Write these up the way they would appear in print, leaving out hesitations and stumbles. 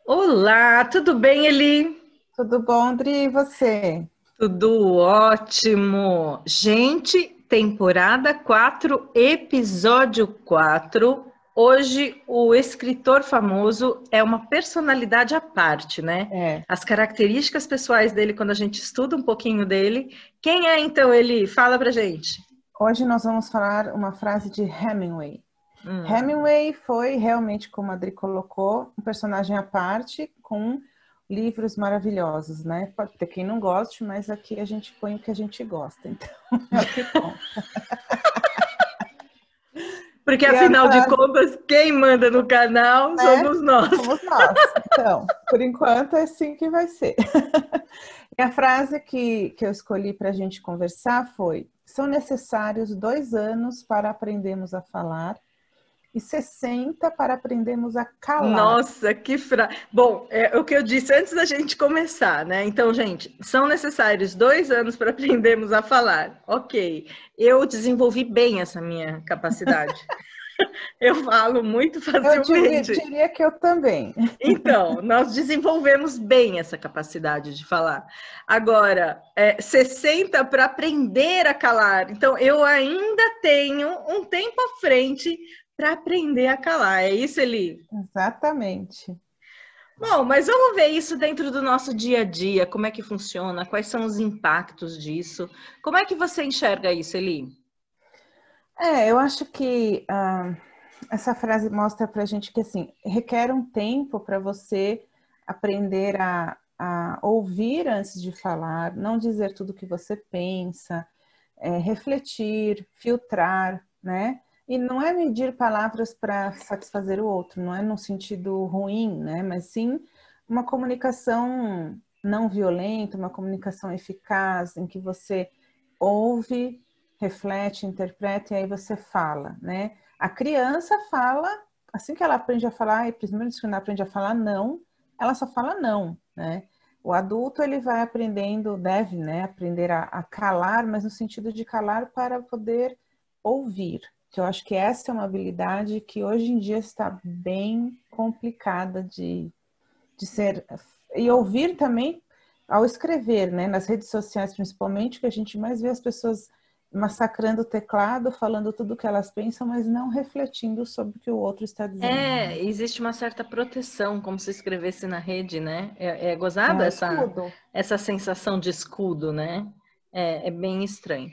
Olá, tudo bem, Eli? Tudo bom, Dri? E você? Tudo ótimo. Gente, temporada 4, episódio 4. Hoje, o escritor famoso é uma personalidade à parte, né? É, As características pessoais dele, quando a gente estuda um pouquinho dele. Quem é, então, Eli? Fala pra gente. hoje nós vamos falar uma frase de Hemingway. Hum. Hemingway foi realmente, como a Dri colocou, um personagem à parte com livros maravilhosos, né? Pode ter quem não goste, mas aqui a gente põe o que a gente gosta, então é o que conta. Porque, E a afinal de frase, contas, quem manda no canal né? somos nós. Somos nós. Então, por enquanto é assim que vai ser. E a frase que eu escolhi para a gente conversar foi: são necessários 2 anos para aprendermos a falar e 60 para aprendermos a calar. Nossa, que fra... Bom, é o que eu disse antes da gente começar, né? Então, gente, são necessários 2 anos para aprendermos a falar. Ok, eu desenvolvi bem essa minha capacidade. Eu falo muito Eu facilmente. diria que eu também. Então, nós desenvolvemos bem essa capacidade de falar. Agora, 60 para aprender a calar. Então, eu ainda tenho um tempo à frente para aprender a calar. É isso, Eli? Exatamente. Bom, mas vamos ver isso dentro do nosso dia a dia, como é que funciona, quais são os impactos disso. Como é que você enxerga isso, Eli? Eu acho que essa frase mostra para a gente que assim requer um tempo para você aprender a ouvir antes de falar, não dizer tudo o que você pensa, refletir, filtrar, né? E não é medir palavras para satisfazer o outro, não é no sentido ruim, né? Mas sim uma comunicação não violenta, uma comunicação eficaz, em que você ouve, reflete, interpreta e aí você fala, né? A criança fala, assim que ela aprende a falar, e primeiro que ela aprende a falar não, ela só fala não, né? O adulto ele vai aprendendo, deve, né, aprender a calar, mas no sentido de calar para poder ouvir. Que eu acho que essa é uma habilidade que hoje em dia está bem complicada de ser e ouvir também ao escrever, né, nas redes sociais principalmente, que a gente mais vê as pessoas massacrando o teclado, falando tudo o que elas pensam, mas não refletindo sobre o que o outro está dizendo. Existe uma certa proteção, como se escrevesse na rede, né? É É gozado o essa, escudo. essa sensação de escudo, né? É bem estranho.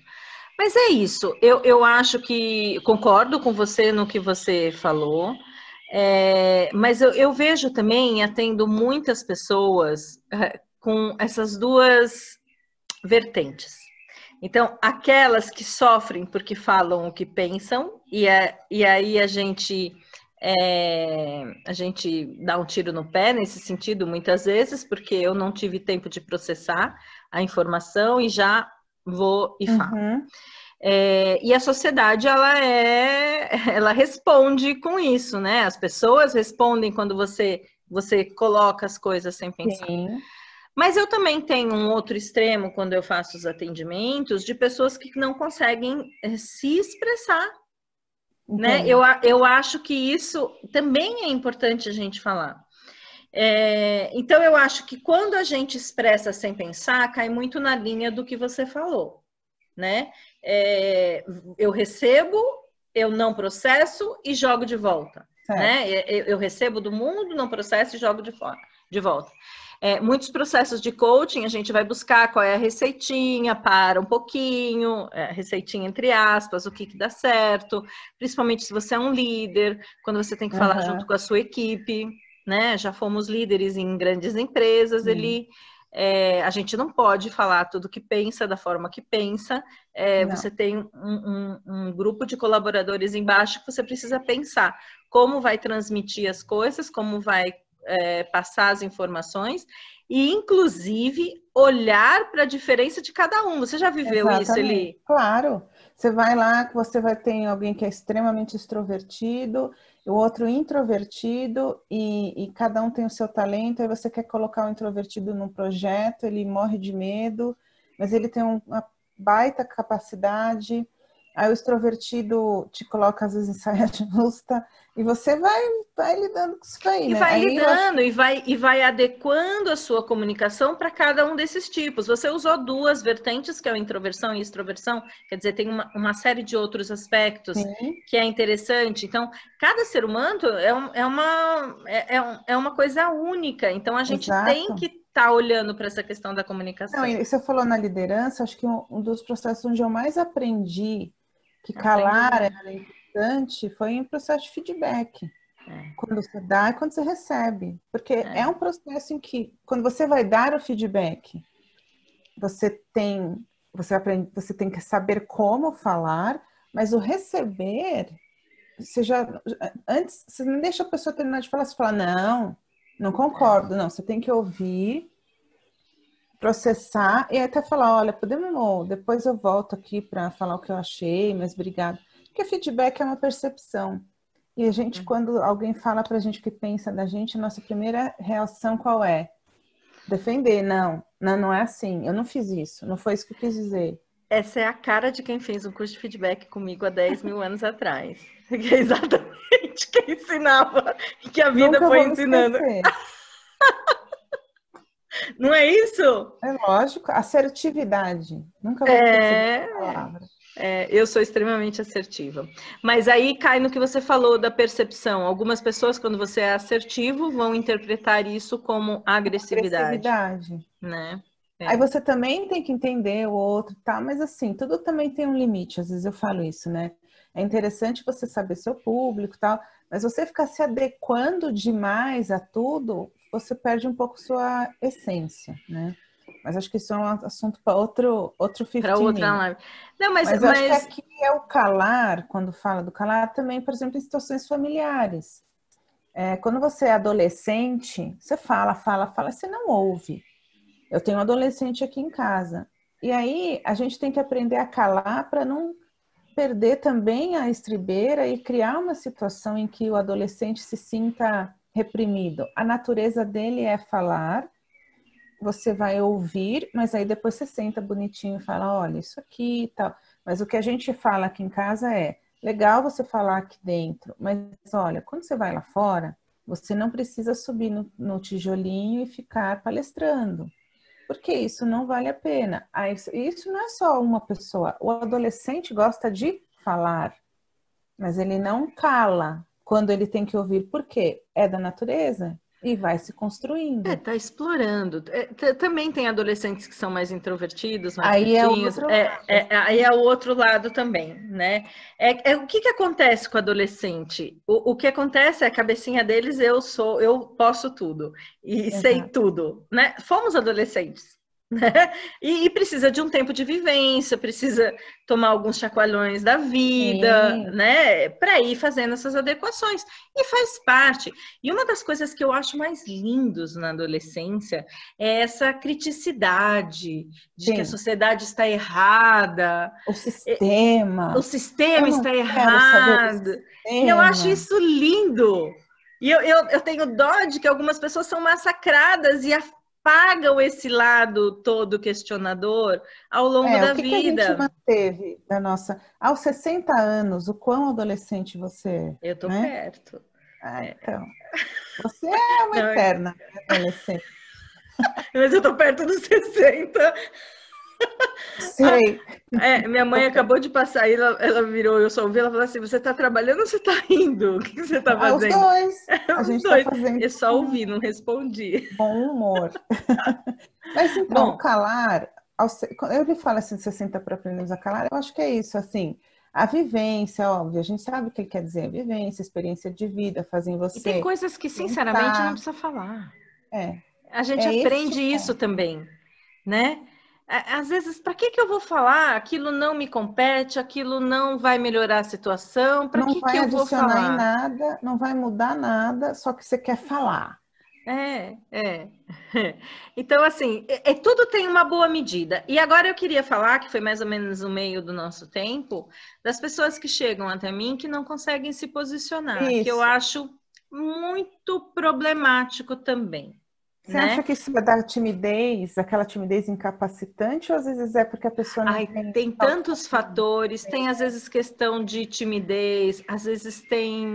Mas é isso, eu acho que concordo com você no que você falou, mas eu vejo também, atendo muitas pessoas com essas duas vertentes. Então, aquelas que sofrem porque falam o que pensam, e aí a gente dá um tiro no pé nesse sentido, muitas vezes, porque eu não tive tempo de processar a informação e já vou e falo. Uhum. E a sociedade ela responde com isso, né? As pessoas respondem quando você coloca as coisas sem pensar. Sim, Mas eu também tenho um outro extremo quando eu faço os atendimentos de pessoas que não conseguem se expressar, né? entendo. Eu acho que isso também é importante a gente falar. Então, eu acho que quando a gente expressa sem pensar, cai muito na linha do que você falou, né? Eu recebo, eu não processo e jogo de volta, Certo. né? Eu recebo do mundo, não processo e jogo de volta. Muitos processos de coaching a gente vai buscar qual é a receitinha, para um pouquinho, receitinha entre aspas, o que dá certo, principalmente se você é um líder, quando você tem que falar junto Uhum. com a sua equipe, né? Já fomos líderes em grandes empresas, Sim. a gente não pode falar tudo que pensa da forma que pensa. Não. Você tem um grupo de colaboradores embaixo que você precisa pensar como vai transmitir as coisas, como vai passar as informações e, inclusive, olhar para a diferença de cada um. Você já viveu isso, Exatamente. Eli? Claro. Você vai lá, você vai ter alguém que é extremamente extrovertido, o outro introvertido, e cada um tem o seu talento, aí você quer colocar o introvertido num projeto, ele morre de medo, mas ele tem uma baita capacidade, Aí o extrovertido te coloca às vezes em saia justa e você vai lidando com isso aí, E né? vai Aí eu acho lidando e vai adequando a sua comunicação para cada um desses tipos. Você usou duas vertentes, que é a introversão e extroversão, quer dizer, tem uma série de outros aspectos sim, que é interessante. Então, cada ser humano é uma coisa única. Então, a gente tem exato. que estar olhando para essa questão da Não, comunicação. e você falou na liderança, acho que um dos processos onde eu mais aprendi que Não tem calar dúvida. era importante foi em processo de feedback. É, Quando você dá e quando você recebe. Porque é é. um processo em que, quando você vai dar o feedback, você tem, você aprende, você tem que saber como falar, mas o receber, você já, antes, você não deixa a pessoa terminar de falar, você fala, não, não concordo, não, você tem que ouvir, processar e até falar, olha, podemos, depois eu volto aqui para falar o que eu achei, mas obrigado. Porque feedback é uma percepção. E a gente, quando alguém fala para a gente o que pensa da gente, a nossa primeira reação qual é? Defender. Não, não, não é assim. Eu não fiz isso. Não foi isso que eu quis dizer. Essa é a cara de quem fez um curso de feedback comigo há 10 mil anos atrás. Que é exatamente quem ensinava, que a vida Nunca foi vou me ensinando. esquecer. Não é isso? É lógico. Assertividade. Nunca vou esquecer dessa É, palavra. eu sou extremamente assertiva. Mas aí cai no que você falou da percepção. Algumas pessoas, quando você é assertivo, vão interpretar isso como agressividade, Agressividade. né? Aí É. você também tem que entender o outro, tá? Mas assim, tudo também tem um limite. Às vezes eu falo isso, né? É interessante você saber seu público, e tal, mas você ficar se adequando demais a tudo, você perde um pouco sua essência, né? Mas acho que isso é um assunto para outro Para 15 outra minutes. live. Não, mas, Mas eu acho que mas aqui é o calar, quando fala do calar, também, por exemplo, em situações familiares. Quando você é adolescente, você fala, você não ouve. Eu tenho um adolescente aqui em casa. E aí a gente tem que aprender a calar para não perder também a estribeira e criar uma situação em que o adolescente se sinta reprimido. A natureza dele é falar, você vai ouvir, mas aí depois você senta bonitinho e fala, olha, isso aqui e tal. Mas o que a gente fala aqui em casa é, legal você falar aqui dentro, mas olha, quando você vai lá fora, você não precisa subir no tijolinho e ficar palestrando porque isso não vale a pena. Isso não é só uma pessoa. O adolescente gosta de falar, mas ele não cala quando ele tem que ouvir, porque é da natureza e vai se construindo. tá explorando. Também tem adolescentes que são mais introvertidos, mais Aí é o quietinhos. outro lado. Aí é o outro lado também, né? O que acontece com o adolescente? O que acontece é a cabecinha deles, eu posso tudo e sei Exato. tudo, né? Fomos adolescentes. Né? E precisa de um tempo de vivência, precisa tomar alguns chacoalhões da vida, Sim, né? Para ir fazendo essas adequações. E faz parte. E uma das coisas que eu acho mais lindos na adolescência é essa criticidade de que a sim. sociedade está errada, O o sistema. sistema Eu não está quero saber do errado. E eu acho sistema. isso lindo. E eu tenho dó de que algumas pessoas são massacradas e apagam esse lado todo questionador ao longo O da que que a gente vida. manteve da nossa. Aos 60 anos, o quão adolescente você é, Eu tô né? perto. Ah, então. Você é uma Não, eterna adolescente. mas eu tô perto dos 60. Sei. Minha mãe acabou de passar aí, ela virou, eu só ouvi, ela falou assim, você tá trabalhando ou você tá rindo? O que você tá Os fazendo? dois. A Os gente está dois. fazendo Eu só com ouvi, não respondi. bom humor. Mas então, o Bom, calar, quando eu lhe falo assim, 60 para aprender a calar, eu acho que é isso, assim, a vivência, óbvio, a gente sabe o que ele quer dizer, vivência, experiência de vida, fazem e tem você coisas que, sinceramente, não pensar, precisa falar. é, A gente é este aprende o isso ponto. também, né? Às vezes, para que eu vou falar? Aquilo não me compete, aquilo não vai melhorar a situação, para Não que vai eu vou adicionar em falar? nada, não vai mudar nada, só que você quer falar. É. Então, assim, tudo tem uma boa medida. E agora eu queria falar, que foi mais ou menos no meio do nosso tempo, das pessoas que chegam até mim que não conseguem se posicionar, que eu Isso. acho muito problemático também. Você acha que isso é da timidez, aquela timidez incapacitante, ou às vezes é porque a pessoa não Ai, tem tem tantos autoconfiança? fatores, tem às vezes questão de timidez, às vezes tem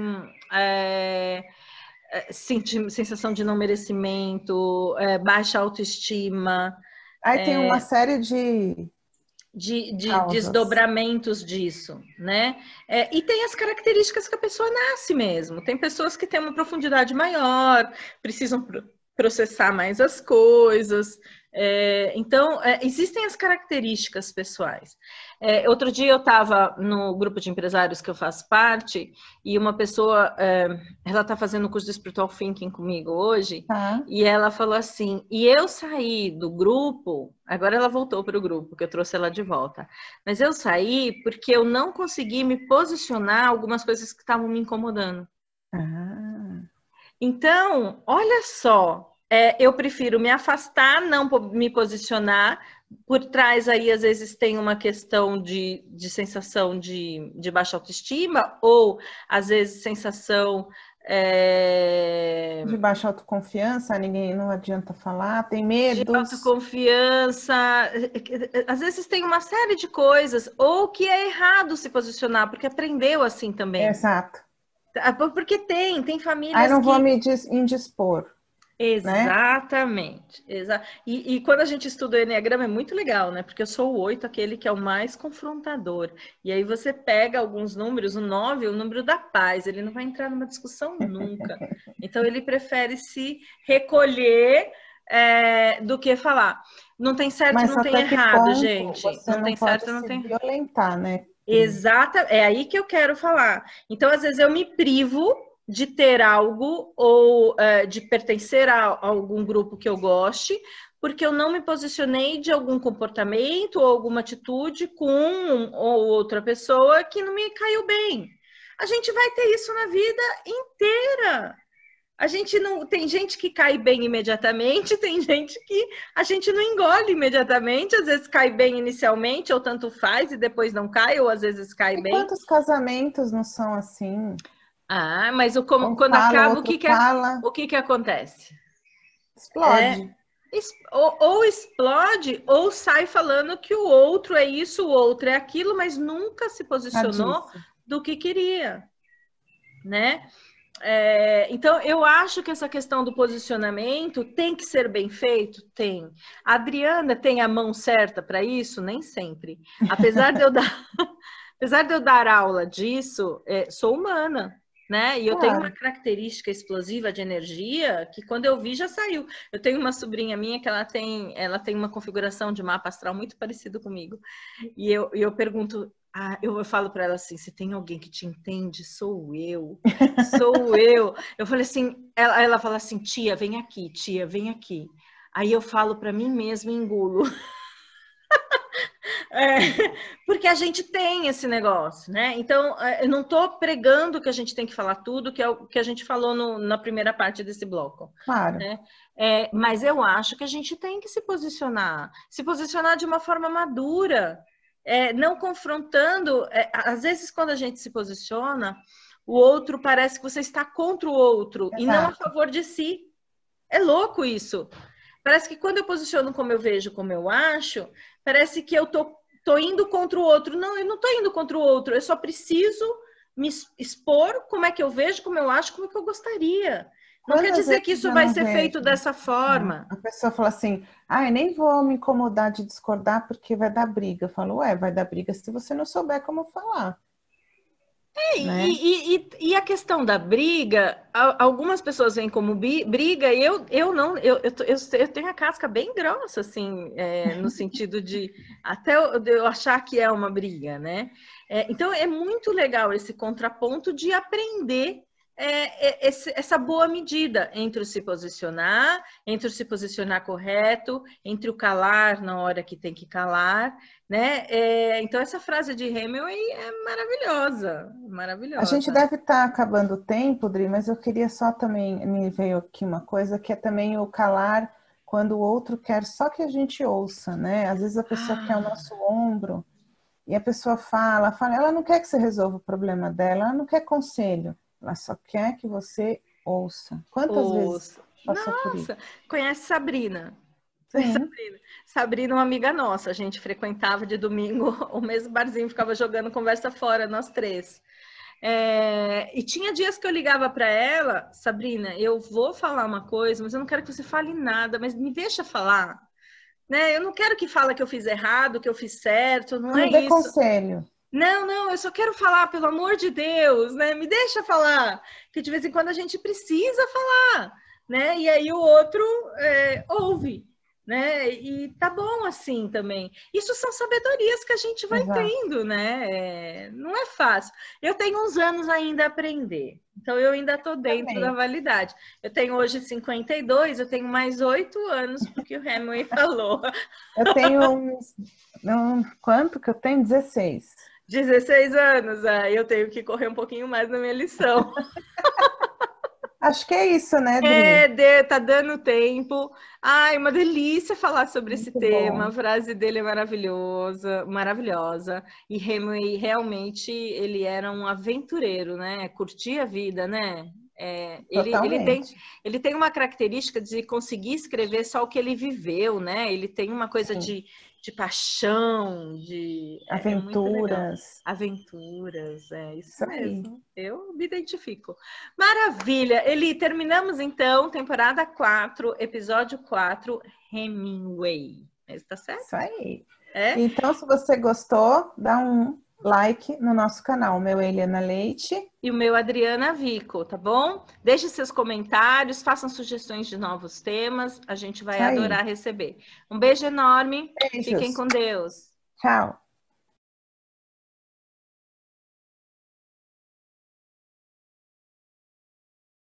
sensação de não merecimento, baixa autoestima, Aí tem uma série de de causas. desdobramentos disso, né? E tem as características que a pessoa nasce mesmo. Tem pessoas que têm uma profundidade maior, precisam processar mais as coisas. Então, existem as características pessoais. Outro dia eu estava no grupo de empresários que eu faço parte e uma pessoa, ela está fazendo o curso de Spiritual Thinking comigo hoje, Tá? e ela falou assim, e eu saí do grupo, agora ela voltou para o grupo, que eu trouxe ela de volta, mas eu saí porque eu não consegui me posicionar algumas coisas que estavam me incomodando. Ah, Então, olha só, eu prefiro me afastar, não me posicionar. Por trás aí, às vezes, tem uma questão de sensação de baixa autoestima, ou às vezes sensação. de baixa autoconfiança, ninguém não adianta falar, tem De medos. autoconfiança, às vezes tem uma série de coisas, ou que é errado se posicionar, porque aprendeu assim também. Exato. Porque tem Aí famílias não vou que. me indispor, né? Exatamente. E quando a gente estuda o Enneagrama é muito legal, né? Porque eu sou o 8, aquele que é o mais confrontador. E aí você pega alguns números, o 9 é o número da paz, ele não vai entrar numa discussão nunca. Então ele prefere se recolher do que falar. Não tem certo e Mas não tem até que errado, ponto gente. você Não não tem pode certo e não se tem errado. violentar, né, Pri? Exata, é aí que eu quero falar. Então, às vezes, eu me privo de ter algo ou de pertencer a algum grupo que eu goste, porque eu não me posicionei de algum comportamento ou alguma atitude com um ou outra pessoa que não me caiu bem. A gente vai ter isso na vida inteira. A gente não tem gente que cai bem imediatamente, tem gente que a gente não engole imediatamente, às vezes cai bem inicialmente, ou tanto faz e depois não cai, ou às vezes cai E bem. quantos casamentos não são assim? Ah, mas Um quando fala, o acaba, outro fala, o que que acontece? É, explode. ou explode, ou sai falando que o outro é isso, o outro é aquilo, mas nunca se Já posicionou disse. do que queria, né? Então, eu acho que essa questão do posicionamento tem que ser bem feito? Tem. A Adriana tem a mão certa para isso? Nem sempre. Apesar de eu dar, apesar de eu dar aula disso, sou humana, né? E eu tenho uma Claro. característica explosiva de energia que quando eu vi já saiu. Eu tenho uma sobrinha minha que ela tem uma configuração de mapa astral muito parecido comigo. E eu pergunto, eu falo para ela assim: se tem alguém que te entende, sou eu. Sou eu. Eu falei assim, ela fala assim, tia, vem aqui. Aí eu falo para mim mesma e engulo. É, porque a gente tem esse negócio, né? Então, eu não estou pregando que a gente tem que falar tudo, que é o que a gente falou na primeira parte desse bloco, Claro. né? Mas eu acho que a gente tem que se posicionar de uma forma madura, não confrontando. Às vezes, quando a gente se posiciona, o outro parece que você está contra o outro e não a Exato. favor de si. É louco isso. Parece que quando eu posiciono como eu vejo, como eu acho, parece que eu tô indo contra o outro. Não, eu não tô indo contra o outro. Eu só preciso me expor como é que eu vejo, como eu acho, como é que eu gostaria. Não quer Quantas dizer que vezes isso eu vai não ser vejo, feito dessa né? forma. A pessoa fala assim, ai, nem vou me incomodar de discordar porque vai dar briga. Eu falo, vai dar briga se você não souber como falar, né? E a questão da briga, algumas pessoas veem como briga, e eu não, eu tenho a casca bem grossa, assim, no sentido de até eu achar que é uma briga, né? Então é muito legal esse contraponto de aprender essa boa medida entre o se posicionar correto, entre o calar na hora que tem que calar, né? Então essa frase de Hemingway é maravilhosa, A gente maravilhosa. deve estar acabando o tempo, Dri, mas eu queria só também, me veio aqui uma coisa que é também o calar quando o outro quer só que a gente ouça, né? Às vezes a pessoa quer o Ah, nosso ombro e a pessoa fala, ela não quer que você resolva o problema dela, ela não quer conselho, ela só quer que você ouça. Quantas vezes ouça. passou por isso. Nossa, conhece Sabrina? Sim. Sabrina, uma amiga nossa, a gente frequentava de domingo o mesmo barzinho, ficava jogando conversa fora, nós três. E tinha dias que eu ligava para ela, Sabrina, eu vou falar uma coisa, mas eu não quero que você fale nada, mas me deixa falar, né? Eu não quero que fale que eu fiz errado, que eu fiz certo, não Não é dê isso. conselho. Não, eu só quero falar, pelo amor de Deus, né? Me deixa falar, que de vez em quando a gente precisa falar, né? E aí o outro ouve, né? E tá bom assim também. Isso são sabedorias que a gente vai Exato. tendo, né? Não é fácil. Eu tenho uns anos ainda a aprender, então eu ainda estou dentro da Também. validade. Eu tenho hoje 52, eu tenho mais 8 anos, porque o Hemingway falou. Eu tenho quanto que eu tenho? 16. 16 anos, aí eu tenho que correr um pouquinho mais na minha lição. Acho que é isso, né, Dri? Tá dando tempo. Ai, uma delícia falar sobre esse Muito tema. A bom. frase dele é maravilhosa, maravilhosa. E Hemingway realmente ele era um aventureiro, né? Curtia a vida, né? Totalmente. Ele tem uma característica de conseguir escrever só o que ele viveu, né? Ele tem uma coisa Sim. de paixão, é muito legal. Aventuras. Aventuras, é isso Isso aí. mesmo. Eu me identifico. Maravilha! Eli, terminamos então, temporada 4, episódio 4, Hemingway. Está certo? Isso aí. É? Então, se você gostou, dá um like no nosso canal. O meu é Eliana Leite. E o meu Adriana Vico, tá bom? Deixe seus comentários, façam sugestões de novos temas, a gente vai Isso aí. adorar receber. Um beijo enorme, fiquem Beijos. com Deus. Tchau.